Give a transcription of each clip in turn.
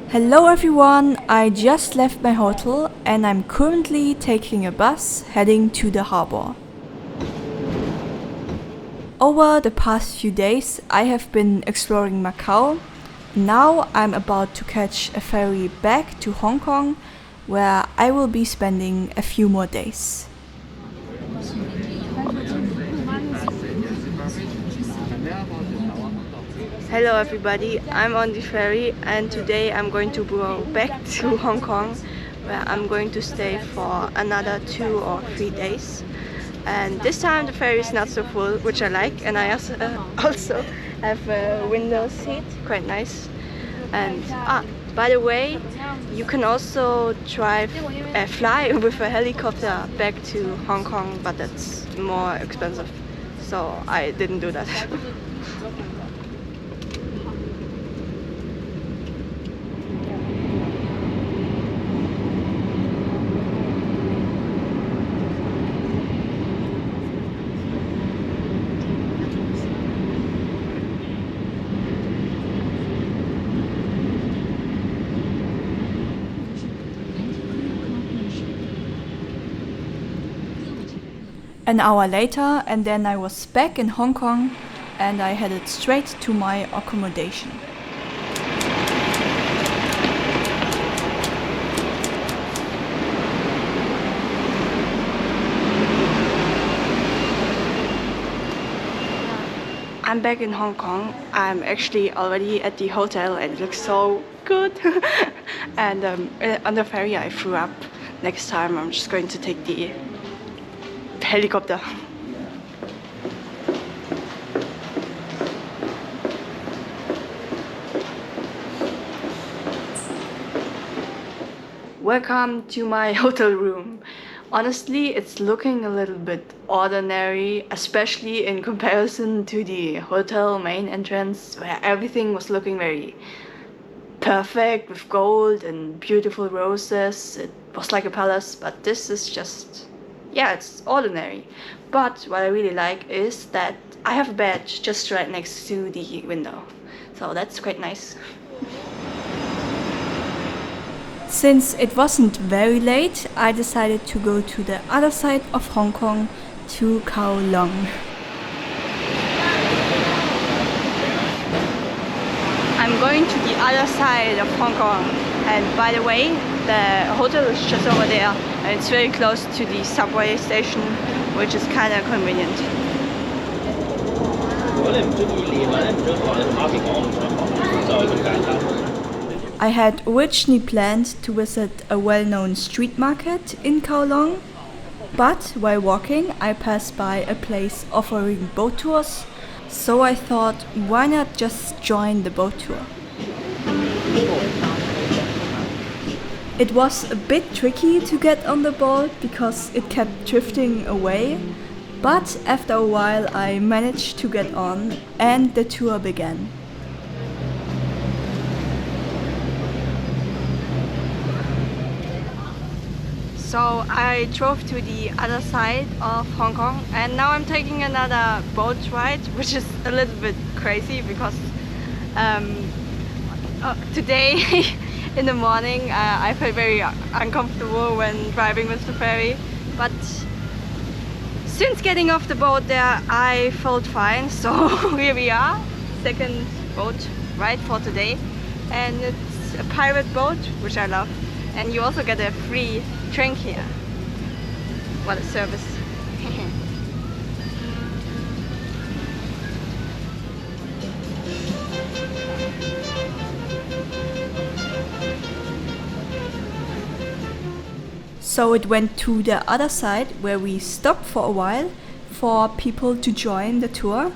Hello everyone, I just left my hotel and I'm currently taking a bus heading to the harbor. Over the past few days I have been exploring Macau. Now I'm about to catch a ferry back to Hong Kong, where I will be spending a few more days. Hello everybody, I'm on the ferry and today I'm going to go back to Hong Kong, where I'm going to stay for another 2 or 3 days. And this time the ferry is not so full, which I like, and I also have a window seat, quite nice. And by the way, you can also fly with a helicopter back to Hong Kong, but that's more expensive, so I didn't do that. An hour later, and then I was back in Hong Kong and I headed straight to my accommodation. I'm back in Hong Kong. I'm actually already at the hotel and it looks so good. And on the ferry I threw up. Next time I'm just going to take the helicopter. Welcome to my hotel room. Honestly, it's looking a little bit ordinary, especially in comparison to the hotel main entrance, where everything was looking very perfect with gold and beautiful roses. It was like a palace, but this is just, yeah, it's ordinary. But what I really like is that I have a bed just right next to the window, so that's quite nice. Since it wasn't very late, I decided to go to the other side of Hong Kong, to Kowloon. I'm going to the other side of Hong Kong, and by the way, the hotel is just over there and it's very close to the subway station, which is kind of convenient. I had originally planned to visit a well-known street market in Kowloon, but while walking I passed by a place offering boat tours, so I thought, why not just join the boat tour? It was a bit tricky to get on the boat because it kept drifting away, but after a while I managed to get on and the tour began. So I drove to the other side of Hong Kong and now I'm taking another boat ride, which is a little bit crazy because today in the morning I felt very uncomfortable when driving with the ferry, but since getting off the boat there I felt fine, so here we are, second boat ride for today, and it's a pirate boat, which I love, and you also get a free drink here. What a service. So it went to the other side where we stopped for a while for people to join the tour,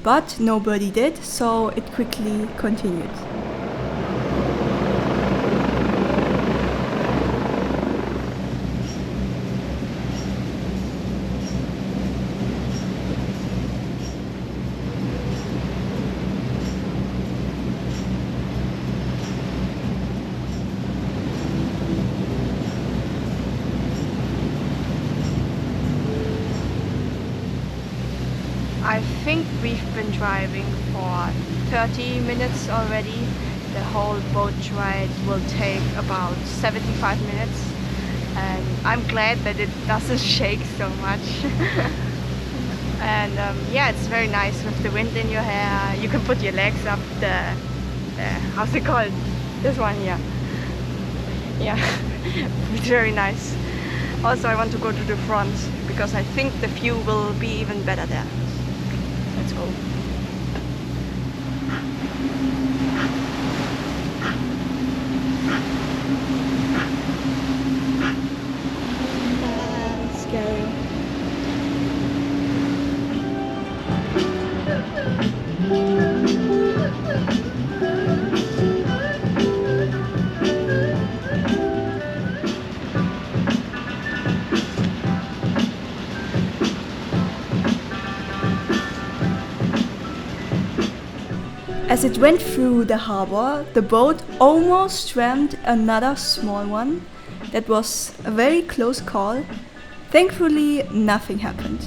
but nobody did, so it quickly continued. I think we've been driving for 30 minutes already. The whole boat ride will take about 75 minutes, and I'm glad that it doesn't shake so much. And yeah, it's very nice with the wind in your hair. You can put your legs up the how's it called? This one here. Yeah, it's very nice. Also, I want to go to the front because I think the view will be even better there. Let's go. Scary. As it went through the harbor, the boat almost rammed another small one. That was a very close call. Thankfully, nothing happened.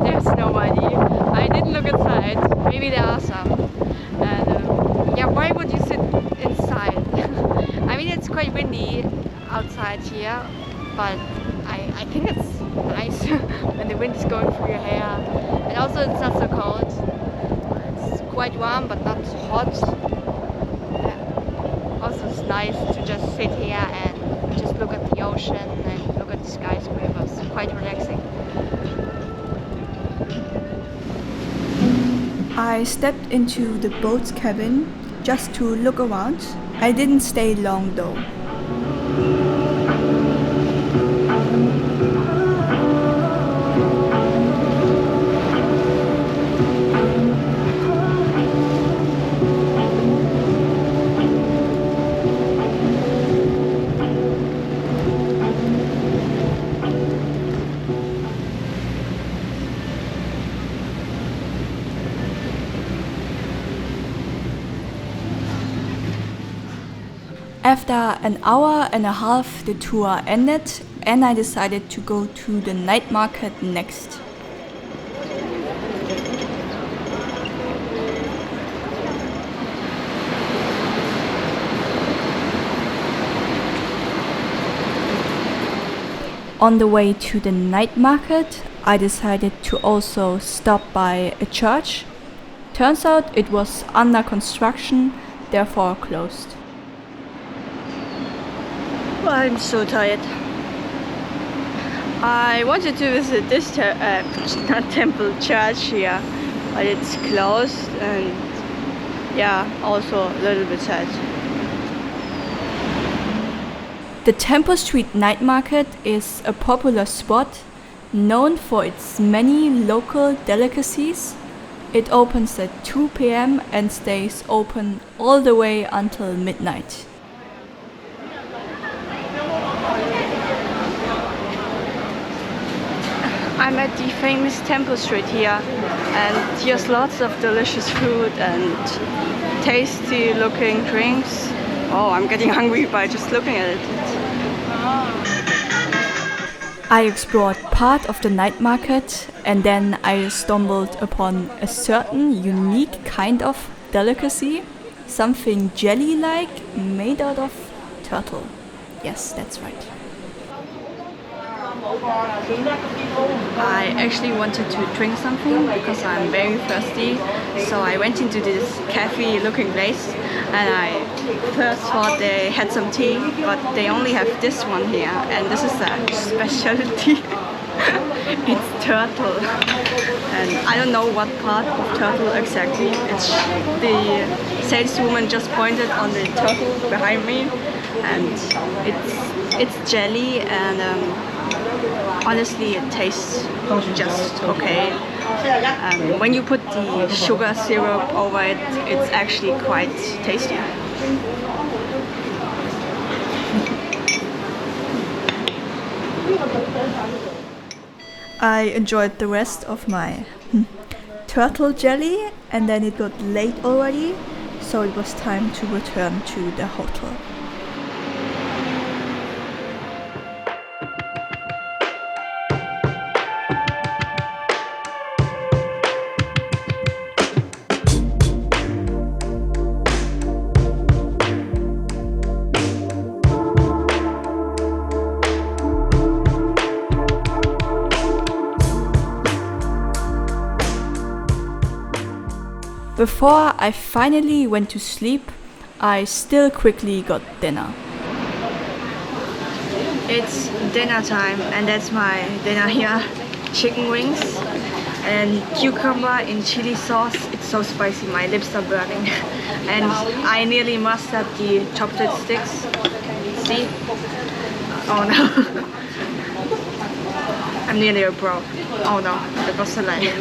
There's nobody. I didn't look inside. Maybe there are some. And yeah, why would you sit inside? I mean, it's quite windy outside here, but I think it's nice when the wind is going through your hair. And also, it's not so cold. It's quite warm, but not hot. Yeah. Also, it's nice to just sit here and just look at the ocean and look at the skyscrapers. Quite relaxing. I stepped into the boat's cabin just to look around. I didn't stay long though. After an hour and a half, the tour ended, and I decided to go to the night market next. On the way to the night market, I decided to also stop by a church. Turns out it was under construction, therefore closed. I'm so tired. I wanted to visit this not temple, church here, but it's closed, and yeah, also a little bit sad. The Temple Street Night Market is a popular spot known for its many local delicacies. It opens at 2 p.m. and stays open all the way until midnight. I'm at the famous Temple Street here, and here's lots of delicious food and tasty looking drinks. Oh, I'm getting hungry by just looking at it. I explored part of the night market, and then I stumbled upon a certain unique kind of delicacy, something jelly-like made out of turtle. Yes, that's right. I actually wanted to drink something because I'm very thirsty, so I went into this cafe looking place, and I first thought they had some tea, but they only have this one here, and this is a specialty. It's turtle, and I don't know what part of turtle exactly. It's the saleswoman just pointed on the turtle behind me, and it's jelly, and honestly, it tastes just okay. When you put the sugar syrup over it, it's actually quite tasty. I enjoyed the rest of my turtle jelly, and then it got late already, so it was time to return to the hotel. Before I finally went to sleep, I still quickly got dinner. It's dinner time, and that's my dinner here. Chicken wings and cucumber in chili sauce. It's so spicy, my lips are burning. And I nearly mastered the chocolate sticks. See? Oh no. I'm nearly a pro. Oh no, that was a lie.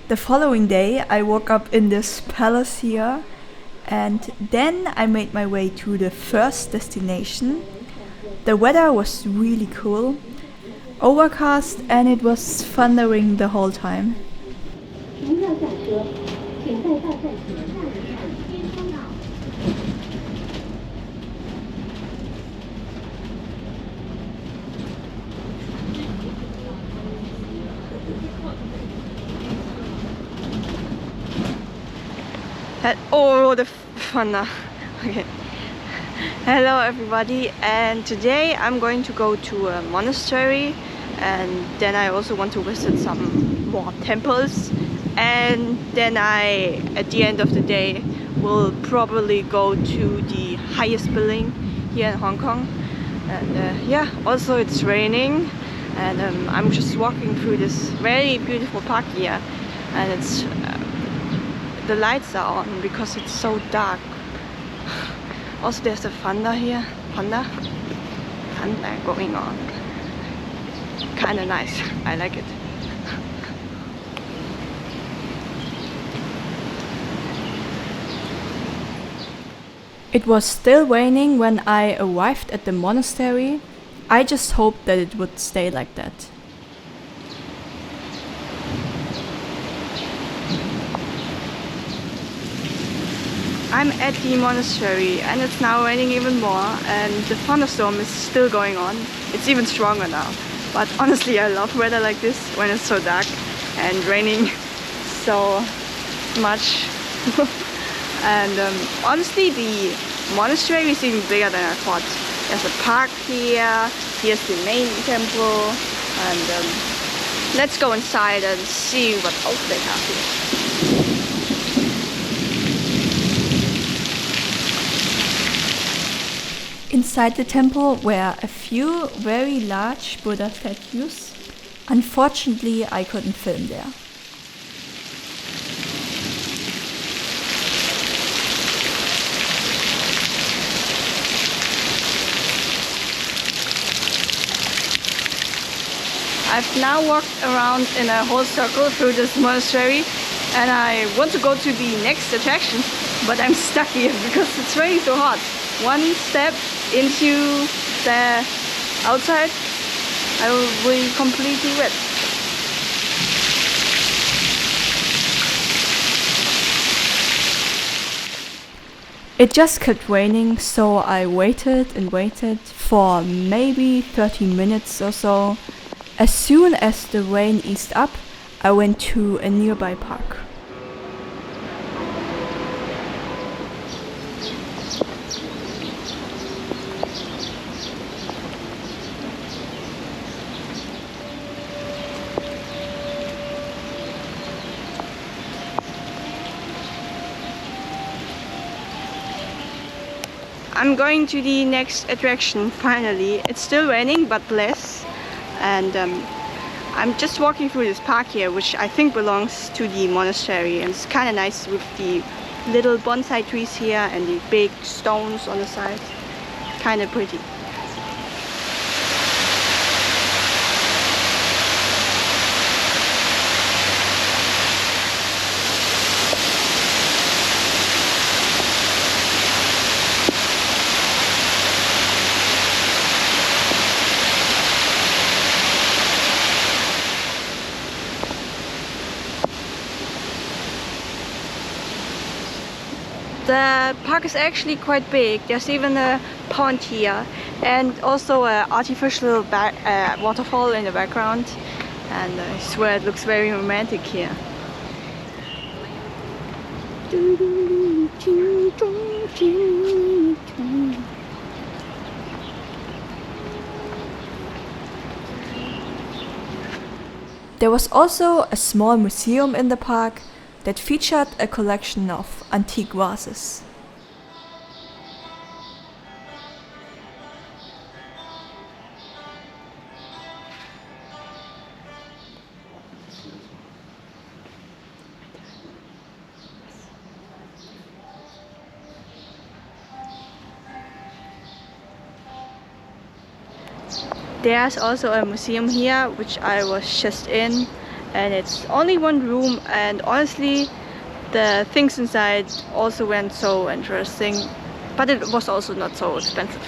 The following day, I woke up in this palace here, and then I made my way to the first destination. The weather was really cool, overcast, and it was thundering the whole time. Oh, the thunder. Okay. Hello everybody, and today I'm going to go to a monastery, and then I also want to visit some more temples, and then at the end of the day, will probably go to the highest building here in Hong Kong. And yeah, also it's raining, and I'm just walking through this very beautiful park here, and it's the lights are on because it's so dark. Also there's the thunder here, thunder going on. Kinda nice, I like it. It was still raining when I arrived at the monastery. I just hoped that it would stay like that. I'm at the monastery, and it's now raining even more, and the thunderstorm is still going on. It's even stronger now. But honestly, I love weather like this when it's so dark and raining so much. And honestly, the monastery is even bigger than I thought. There's a park here, here's the main temple, and let's go inside and see what else they have here. Inside the temple were a few very large Buddha statues. Unfortunately, I couldn't film there. I've now walked around in a whole circle through this monastery, and I want to go to the next attraction, but I'm stuck here because it's raining so hard. One step into the outside, I will be completely wet. It just kept raining, so I waited and waited for maybe 30 minutes or so. As soon as the rain eased up, I went to a nearby park. I'm going to the next attraction finally. It's still raining but less, and I'm just walking through this park here, which I think belongs to the monastery, and it's kind of nice with the little bonsai trees here and the big stones on the side. Kind of pretty. The park is actually quite big. There's even a pond here and also an artificial waterfall in the background, and I swear it looks very romantic here. There was also a small museum in the park that featured a collection of antique vases. There's also a museum here, which I was just in, and it's only one room, and honestly the things inside also weren't so interesting, but it was also not so expensive.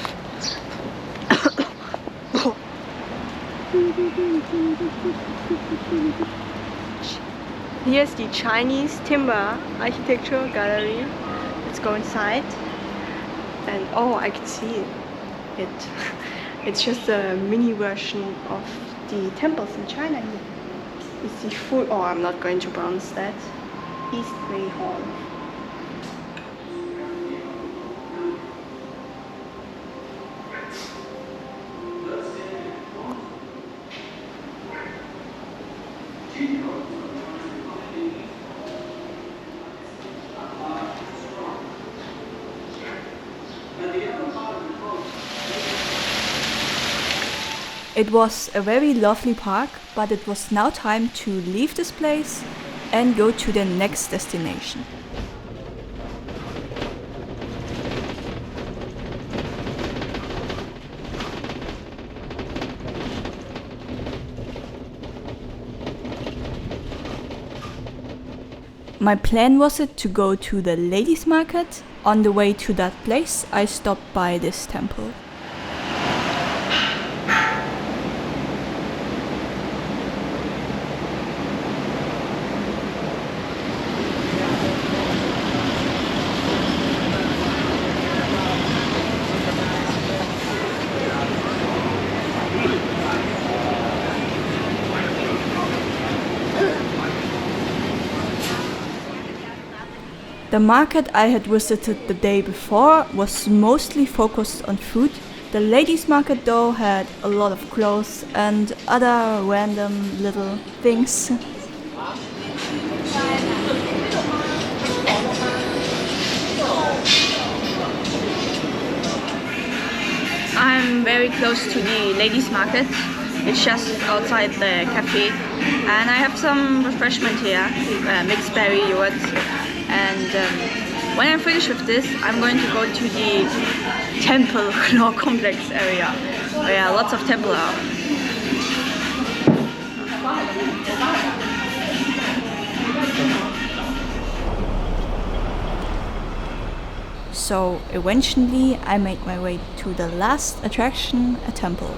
Here's the Chinese timber architecture gallery. Let's go inside, and oh, I can see it. It's just a mini version of the temples in China here. It's the full, oh, I'm not going to pronounce that. East Wei Hall. It was a very lovely park, but it was now time to leave this place and go to the next destination. My plan was to go to the ladies' market. On the way to that place, I stopped by this temple. The market I had visited the day before was mostly focused on food. The ladies' market though had a lot of clothes and other random little things. I'm very close to the ladies' market. It's just outside the cafe, and I have some refreshment here, mixed berry Yuet. And when I'm finished with this, I'm going to go to the temple complex area, where lots of temples are. So eventually I made my way to the last attraction, a temple.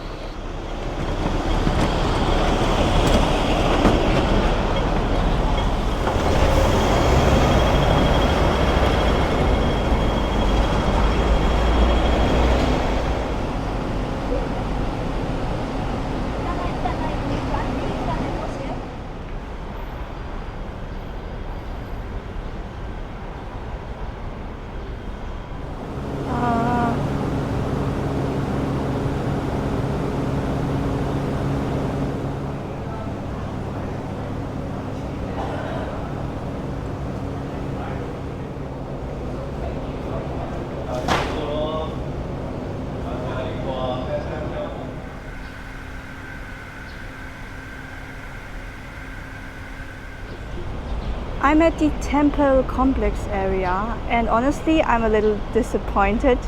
I'm at the temple complex area, and honestly I'm a little disappointed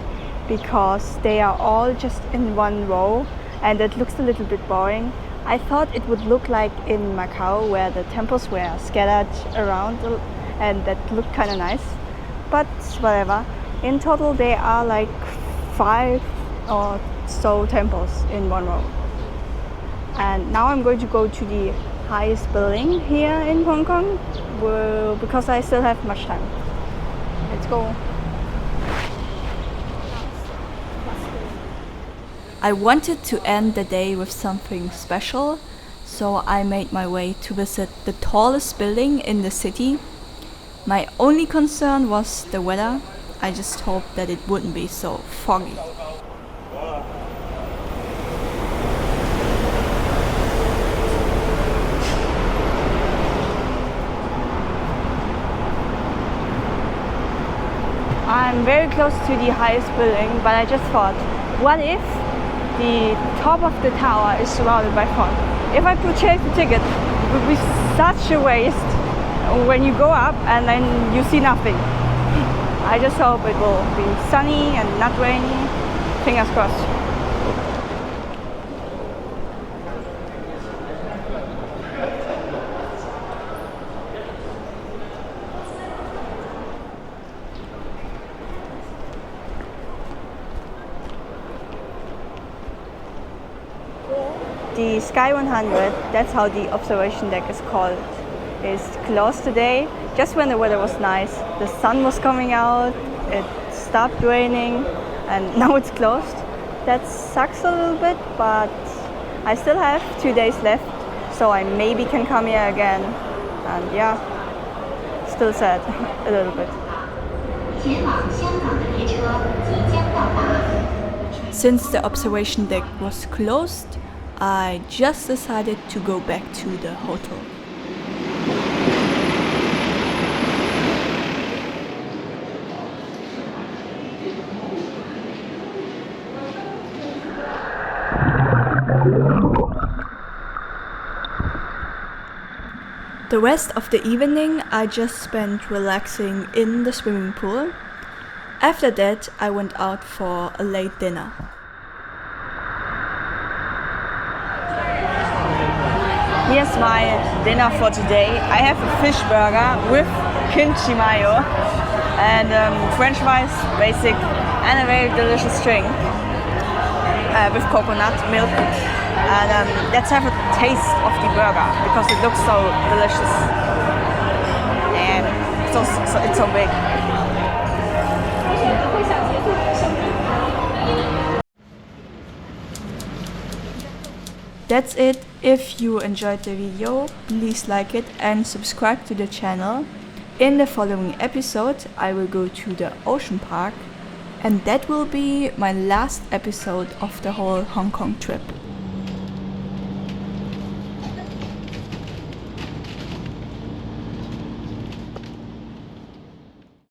because they are all just in one row and it looks a little bit boring. I thought it would look like in Macau where the temples were scattered around and that looked kind of nice, but whatever. In total there are like 5 or so temples in one row. And now I'm going to go to the highest building here in Hong Kong because I still have much time. Let's go. I wanted to end the day with something special, so I made my way to visit the tallest building in the city. My only concern was the weather. I just hoped that it wouldn't be so foggy. I'm very close to the highest building, but I just thought, what if the top of the tower is surrounded by fog? If I purchase the ticket, it would be such a waste when you go up and then you see nothing. I just hope it will be sunny and not rainy. Fingers crossed. The Sky 100, that's how the observation deck is called, is closed today. Just when the weather was nice, the sun was coming out, it stopped raining, and now it's closed. That sucks a little bit, but I still have 2 days left, so I maybe can come here again. And yeah, still sad a little bit. Since the observation deck was closed, I just decided to go back to the hotel. The rest of the evening I just spent relaxing in the swimming pool. After that I went out for a late dinner. Here's my dinner for today. I have a fish burger with kimchi mayo and french fries, basic, and a very delicious drink with coconut milk. And let's have a taste of the burger because it looks so delicious and it's so big. That's it. If you enjoyed the video, please like it and subscribe to the channel. In the following episode, I will go to the ocean park, and that will be my last episode of the whole Hong Kong trip.